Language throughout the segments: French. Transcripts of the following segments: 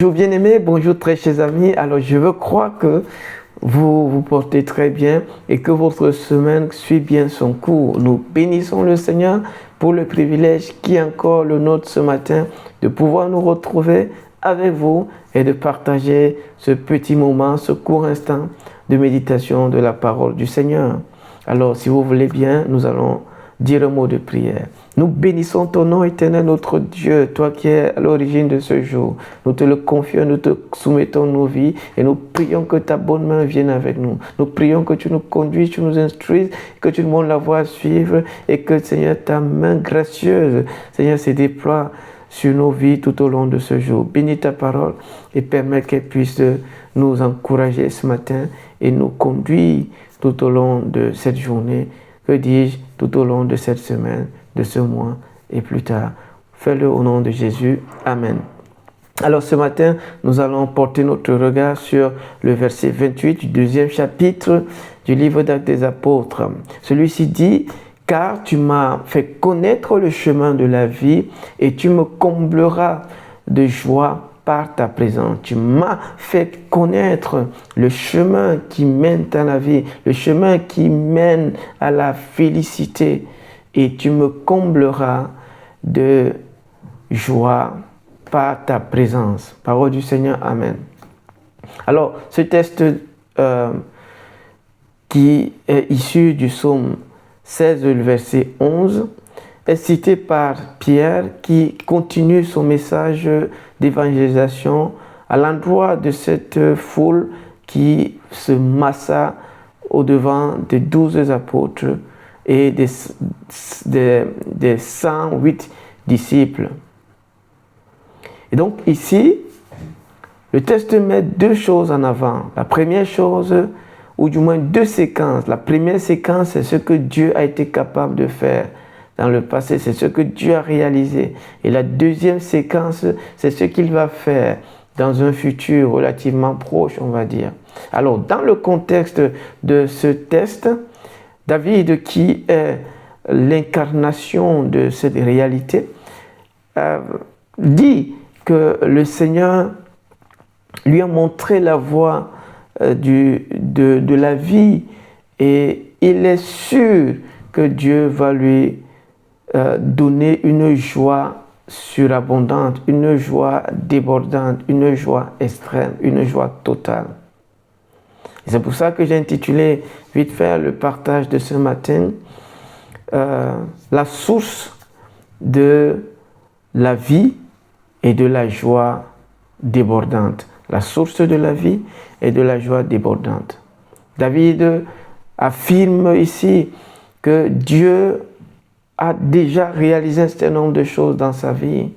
Bonjour bien-aimés, bonjour très chers amis. Alors je veux croire que vous vous portez très bien et que votre semaine suit bien son cours. Nous bénissons le Seigneur pour le privilège qui est encore le nôtre ce matin de pouvoir nous retrouver avec vous et de partager ce petit moment, ce court instant de méditation de la parole du Seigneur. Alors si vous voulez bien, nous allons dire un mot de prière. Nous bénissons ton nom éternel, notre Dieu, toi qui es à l'origine de ce jour. Nous te le confions, nous te soumettons nos vies et nous prions que ta bonne main vienne avec nous. Nous prions que tu nous conduises, tu nous instruises, que tu nous montres la voie à suivre et que, Seigneur, ta main gracieuse, Seigneur, se déploie sur nos vies tout au long de ce jour. Bénis ta parole et permets qu'elle puisse nous encourager ce matin et nous conduire tout au long de cette journée. Que dis-je, tout au long de cette semaine, de ce mois et plus tard. Fais-le au nom de Jésus. Amen. Alors ce matin, nous allons porter notre regard sur le verset 28 du deuxième chapitre du livre d'Actes des Apôtres. Celui-ci dit: « Car tu m'as fait connaître le chemin de la vie et tu me combleras de joie par ta présence. » Tu m'as fait connaître le chemin qui mène à la vie, le chemin qui mène à la félicité et tu me combleras de joie par ta présence. Parole du Seigneur, Amen. Alors, ce texte qui est issu du psaume 16, le verset 11, est cité par Pierre qui continue son message d'évangélisation à l'endroit de cette foule qui se massa au-devant des 12 apôtres et des 108 disciples. Et donc ici, le texte met deux choses en avant. La première chose, ou du moins deux séquences. La première séquence, c'est ce que Dieu a été capable de faire dans le passé, c'est ce que Dieu a réalisé. Et la deuxième séquence, c'est ce qu'il va faire dans un futur relativement proche, on va dire. Alors, dans le contexte de ce texte, David, qui est l'incarnation de cette réalité, dit que le Seigneur lui a montré la voie de la vie et il est sûr que Dieu va lui donner une joie surabondante, une joie débordante, une joie extrême, une joie totale. Et c'est pour ça que j'ai intitulé vite fait le partage de ce matin la source de la vie et de la joie débordante. La source de la vie et de la joie débordante. David affirme ici que Dieu a déjà réalisé un certain nombre de choses dans sa vie,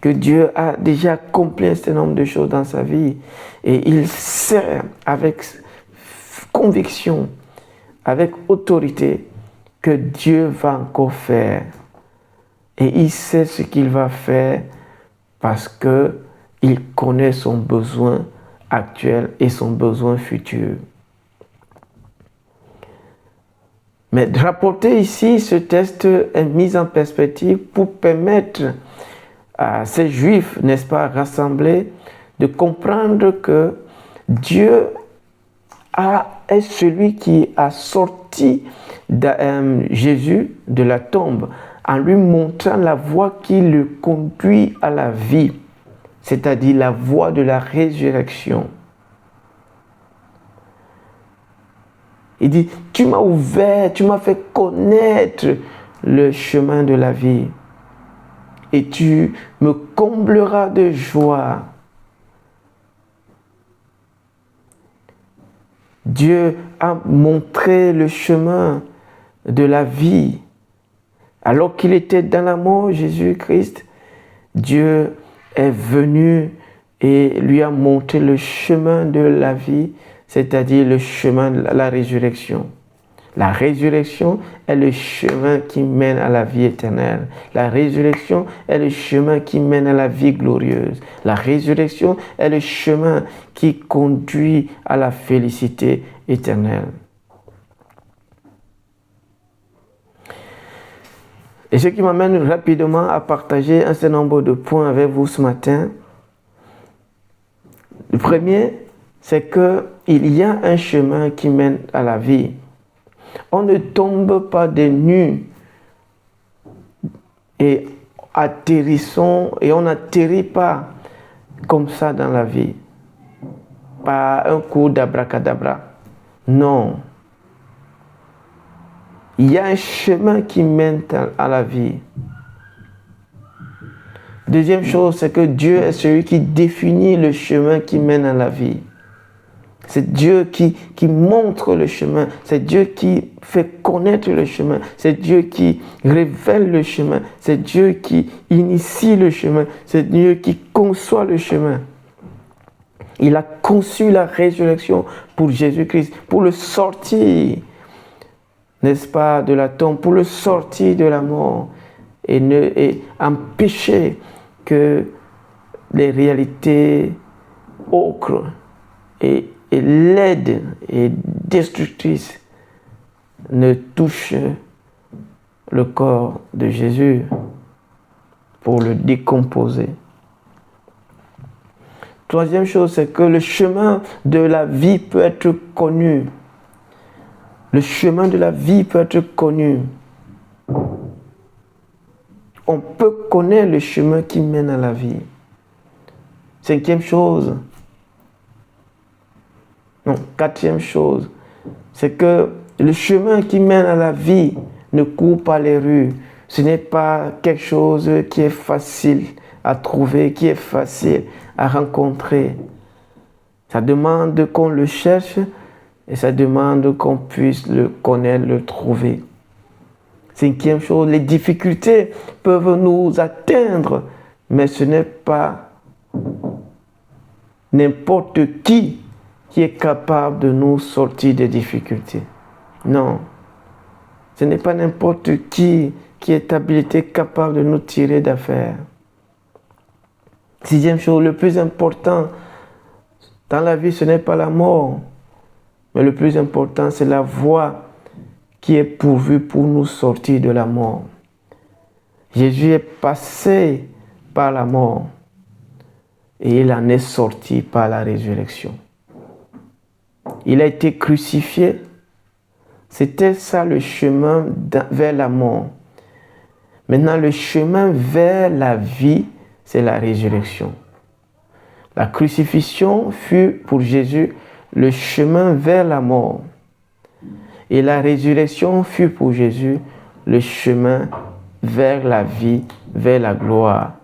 que Dieu a déjà accompli un certain nombre de choses dans sa vie, et il sait avec conviction, avec autorité, que Dieu va encore faire. Et il sait ce qu'il va faire parce qu'il connaît son besoin actuel et son besoin futur. Mais rapporter ici, ce texte est mis en perspective pour permettre à ces Juifs, n'est-ce pas, rassemblés, de comprendre que Dieu est celui qui a sorti Jésus de la tombe en lui montrant la voie qui le conduit à la vie, c'est-à-dire la voie de la résurrection. Il dit, tu m'as ouvert, tu m'as fait connaître le chemin de la vie et tu me combleras de joie. Dieu a montré le chemin de la vie. Alors qu'il était dans la mort, Jésus-Christ, Dieu est venu et lui a montré le chemin de la vie, c'est-à-dire le chemin de la résurrection. La résurrection est le chemin qui mène à la vie éternelle. La résurrection est le chemin qui mène à la vie glorieuse. La résurrection est le chemin qui conduit à la félicité éternelle. Et ce qui m'amène rapidement à partager un certain nombre de points avec vous ce matin. Le premier, c'est qu'il y a un chemin qui mène à la vie. On ne tombe pas des nues et atterrissons et on n'atterrit pas comme ça dans la vie. Par un coup d'abracadabra. Non. Il y a un chemin qui mène à la vie. Deuxième chose, c'est que Dieu est celui qui définit le chemin qui mène à la vie. C'est Dieu qui montre le chemin. C'est Dieu qui fait connaître le chemin. C'est Dieu qui révèle le chemin. C'est Dieu qui initie le chemin. C'est Dieu qui conçoit le chemin. Il a conçu la résurrection pour Jésus-Christ, pour le sortir, n'est-ce pas, de la tombe, pour le sortir de la mort et empêcher que les réalités ocres et laides et destructrices ne touchent le corps de Jésus pour le décomposer. Troisième chose, c'est que le chemin de la vie peut être connu. Le chemin de la vie peut être connu. On peut connaître le chemin qui mène à la vie. Cinquième chose, non, quatrième chose, c'est que le chemin qui mène à la vie ne court pas les rues. Ce n'est pas quelque chose qui est facile à trouver, qui est facile à rencontrer. Ça demande qu'on le cherche et ça demande qu'on puisse le connaître, le trouver. Cinquième chose, les difficultés peuvent nous atteindre, mais ce n'est pas n'importe qui est capable de nous sortir des difficultés. Non, ce n'est pas n'importe qui est habilité, capable de nous tirer d'affaire. Sixième chose, le plus important dans la vie, ce n'est pas la mort, mais le plus important, c'est la voie qui est pourvue pour nous sortir de la mort. Jésus est passé par la mort et il en est sorti par la résurrection. Il a été crucifié. C'était ça le chemin vers la mort. Maintenant, le chemin vers la vie, c'est la résurrection. La crucifixion fut pour Jésus le chemin vers la mort. Et la résurrection fut pour Jésus le chemin vers la vie, vers la gloire.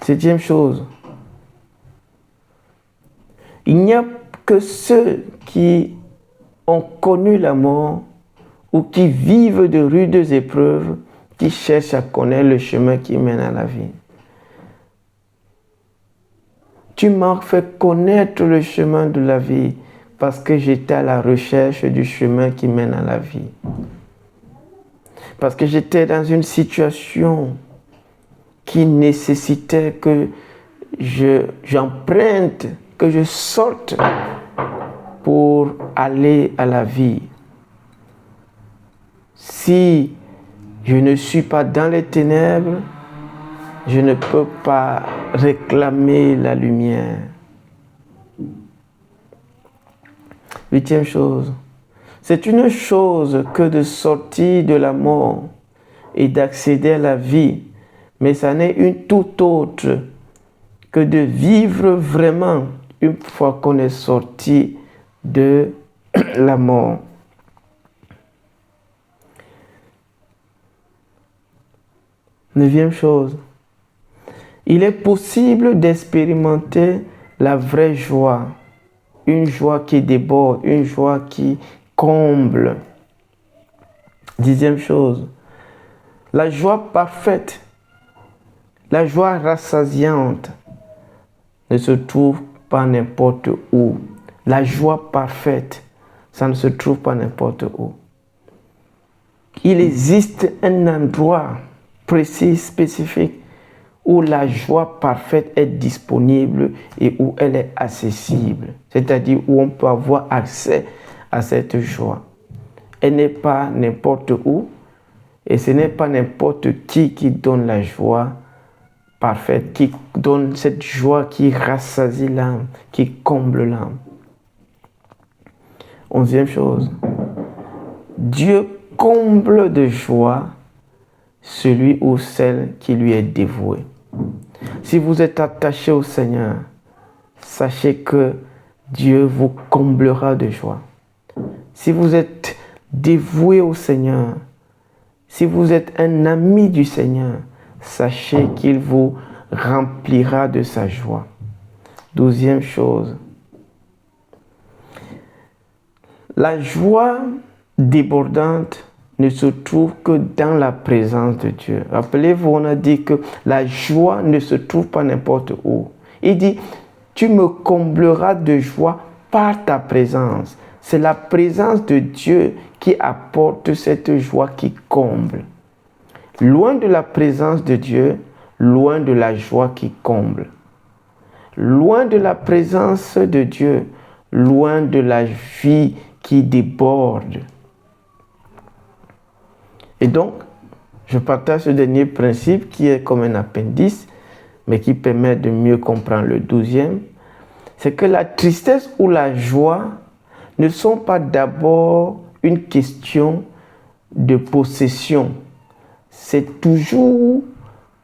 Septième chose, il n'y a que ceux qui ont connu la mort ou qui vivent de rudes épreuves qui cherchent à connaître le chemin qui mène à la vie. Tu m'as fait connaître le chemin de la vie parce que j'étais à la recherche du chemin qui mène à la vie. Parce que j'étais dans une situation qui nécessitait que j'emprunte, que je sorte pour aller à la vie. Si je ne suis pas dans les ténèbres, je ne peux pas réclamer la lumière. Huitième chose, c'est une chose que de sortir de la mort et d'accéder à la vie, mais ça n'est une toute autre que de vivre vraiment une fois qu'on est sorti de la mort. Neuvième chose, il est possible d'expérimenter la vraie joie, une joie qui déborde, une joie qui comble. Dixième chose, la joie parfaite, la joie rassasiante ne se trouve pas n'importe où. La joie parfaite, ça ne se trouve pas n'importe où. Il existe un endroit précis, spécifique, où la joie parfaite est disponible et où elle est accessible. C'est-à-dire où on peut avoir accès à cette joie. Elle n'est pas n'importe où et ce n'est pas n'importe qui donne la joie parfaite, qui donne cette joie qui rassasie l'âme, qui comble l'âme. 11e chose, Dieu comble de joie celui ou celle qui lui est dévoué. Si vous êtes attaché au Seigneur, sachez que Dieu vous comblera de joie. Si vous êtes dévoué au Seigneur, si vous êtes un ami du Seigneur, sachez qu'il vous remplira de sa joie. 12e chose, la joie débordante ne se trouve que dans la présence de Dieu. Rappelez-vous, on a dit que la joie ne se trouve pas n'importe où. Il dit, tu me combleras de joie par ta présence. C'est la présence de Dieu qui apporte cette joie qui comble. Loin de la présence de Dieu, loin de la joie qui comble. Loin de la présence de Dieu, loin de la vie qui déborde. Et donc, je partage ce dernier principe qui est comme un appendice, mais qui permet de mieux comprendre le 12e. C'est que la tristesse ou la joie ne sont pas d'abord une question de possession. C'est toujours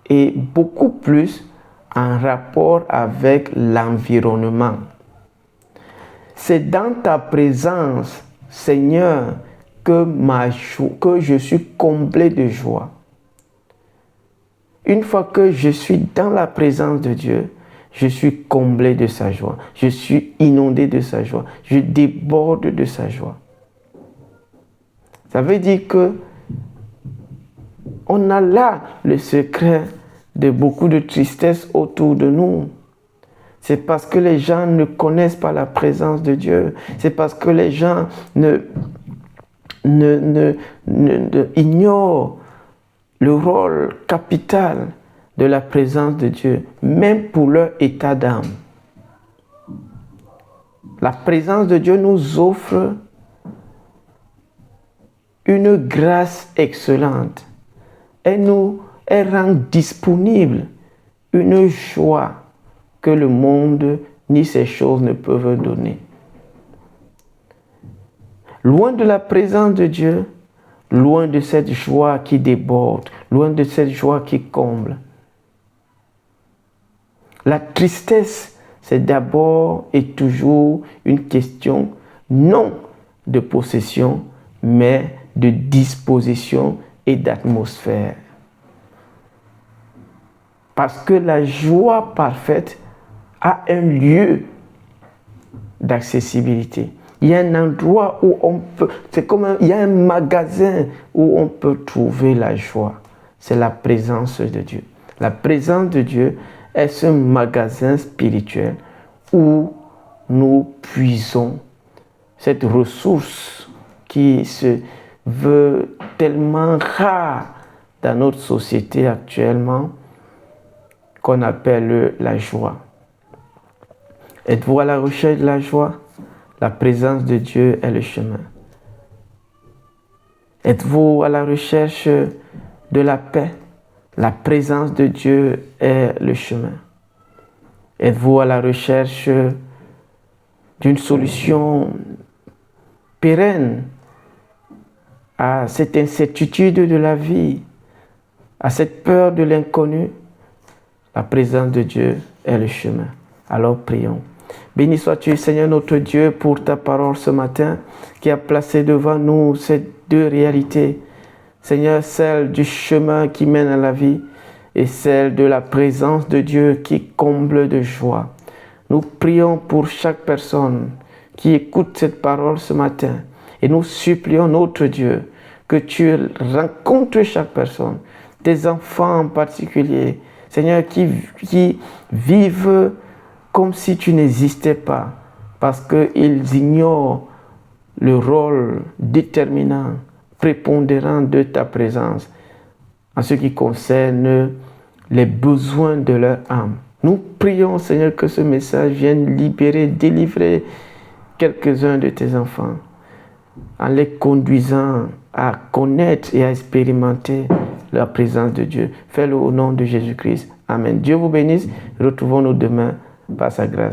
et beaucoup plus en rapport avec l'environnement. C'est dans ta présence, Seigneur, que je suis comblé de joie. Une fois que je suis dans la présence de Dieu, je suis comblé de sa joie. Je suis inondé de sa joie. Je déborde de sa joie. Ça veut dire que on a là le secret de beaucoup de tristesse autour de nous. C'est parce que les gens ne connaissent pas la présence de Dieu. C'est parce que les gens ignorent le rôle capital de la présence de Dieu, même pour leur état d'âme. La présence de Dieu nous offre une grâce excellente. Elle rend disponible une joie que le monde ni ces choses ne peuvent donner. Loin de la présence de Dieu, loin de cette joie qui déborde, loin de cette joie qui comble. La tristesse, c'est d'abord et toujours une question non de possession, mais de disposition et d'atmosphère. Parce que la joie parfaite a un lieu d'accessibilité. Il y a un endroit où on peut, il y a un magasin où on peut trouver la joie. C'est la présence de Dieu. La présence de Dieu est ce magasin spirituel où nous puisons cette ressource qui se veut tellement rare dans notre société actuellement, qu'on appelle la joie. Êtes-vous à la recherche de la joie? La présence de Dieu est le chemin. Êtes-vous à la recherche de la paix? La présence de Dieu est le chemin. Êtes-vous à la recherche d'une solution pérenne à cette incertitude de la vie, à cette peur de l'inconnu? La présence de Dieu est le chemin. Alors prions. Béni sois-tu, Seigneur notre Dieu, pour ta parole ce matin qui a placé devant nous ces deux réalités. Seigneur, celle du chemin qui mène à la vie et celle de la présence de Dieu qui comble de joie. Nous prions pour chaque personne qui écoute cette parole ce matin et nous supplions notre Dieu que tu rencontres chaque personne, tes enfants en particulier, Seigneur, qui vivent comme si tu n'existais pas, parce qu'ils ignorent le rôle déterminant, prépondérant de ta présence en ce qui concerne les besoins de leur âme. Nous prions, Seigneur, que ce message vienne libérer, délivrer quelques-uns de tes enfants en les conduisant à connaître et à expérimenter la présence de Dieu. Fais-le au nom de Jésus-Christ. Amen. Dieu vous bénisse. Retrouvons-nous demain par sa grâce.